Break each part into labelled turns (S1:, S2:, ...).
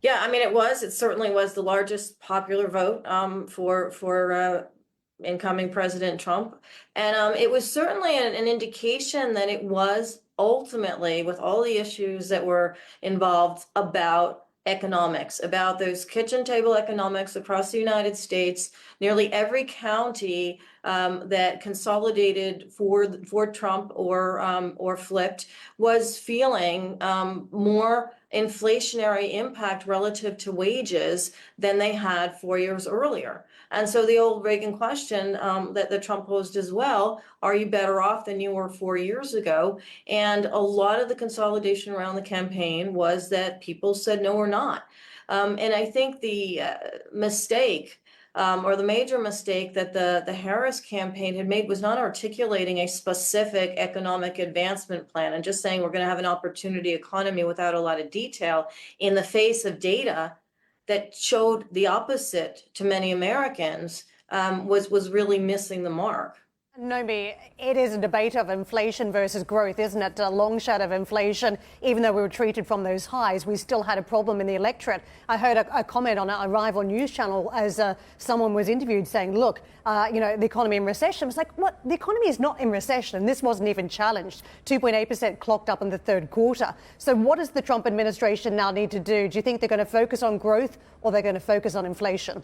S1: Yeah, I mean, it certainly was the largest popular vote for incoming President Trump. And it was certainly an indication that it was ultimately, with all the issues that were involved, about economics, about those kitchen table economics across the United States. Nearly every county that consolidated for Trump or flipped was feeling more inflationary impact relative to wages than they had 4 years earlier. And so the old Reagan question that Trump posed as well, are you better off than you were 4 years ago? And a lot of the consolidation around the campaign was that people said, no, we're not. And I think the mistake or the major mistake that the Harris campaign had made was not articulating a specific economic advancement plan and just saying we're going to have an opportunity economy without a lot of detail in the face of data that showed the opposite to many Americans, was really missing the mark.
S2: Nomi, it is a debate of inflation versus growth, isn't it? A long shot of inflation. Even though we retreated from those highs, we still had a problem in the electorate. I heard a comment on a rival news channel as someone was interviewed saying, look, the economy in recession. I was like, what? The economy is not in recession, and this wasn't even challenged. 2.8% clocked up in the third quarter. So what does the Trump administration now need to do? Do you think they're going to focus on growth or they're going to focus on inflation?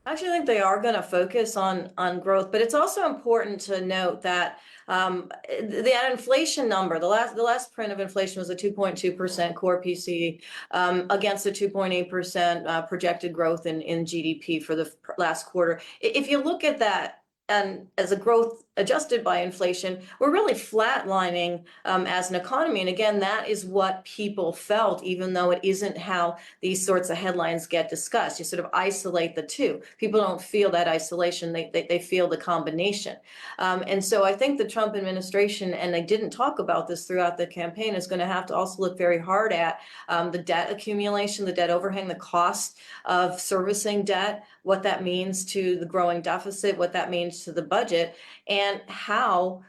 S1: I actually think they are going to focus on growth, but it's also important to note that the inflation number, the last print of inflation was a 2.2% core PCE against a 2.8% projected growth in GDP for the last quarter. If you look at that, and as a growth adjusted by inflation, we're really flatlining as an economy. And again, that is what people felt, even though it isn't how these sorts of headlines get discussed. You sort of isolate the two. People don't feel that isolation. They feel the combination. And so I think the Trump administration, and they didn't talk about this throughout the campaign, is going to have to also look very hard at the debt accumulation, the debt overhang, the cost of servicing debt, what that means to the growing deficit, what that means to the budget, and how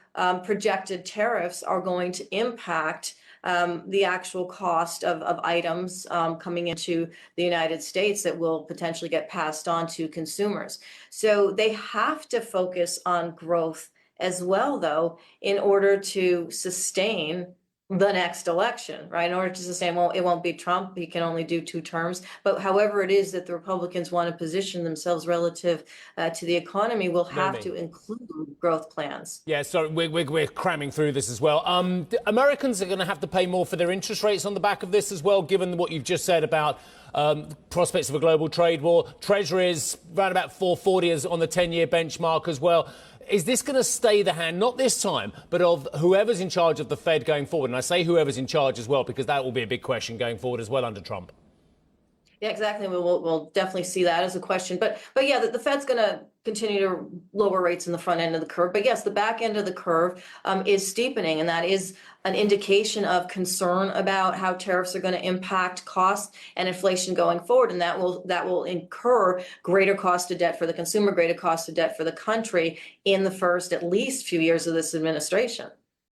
S1: projected tariffs are going to impact the actual cost of items coming into the United States that will potentially get passed on to consumers. So they have to focus on growth as well, though, in order to sustain the next election, right? In order to sustain, well, it won't be Trump. He can only do 2 terms. But however it is that the Republicans want to position themselves relative to the economy, will have to include growth plans.
S3: Yeah, sorry, we're cramming through this as well. Americans are going to have to pay more for their interest rates on the back of this as well, given what you've just said about prospects of a global trade war. Treasury is around about 440 on the 10-year benchmark as well. Is this going to stay the hand, not this time, but of whoever's in charge of the Fed going forward? And I say whoever's in charge as well, because that will be a big question going forward as well under Trump.
S1: Yeah, exactly. We'll definitely see that as a question. But yeah, the Fed's going to continue to lower rates in the front end of the curve. But yes, the back end of the curve is steepening, and that is an indication of concern about how tariffs are going to impact costs and inflation going forward. And that will incur greater cost of debt for the consumer, greater cost of debt for the country in the first, at least, few years of this administration.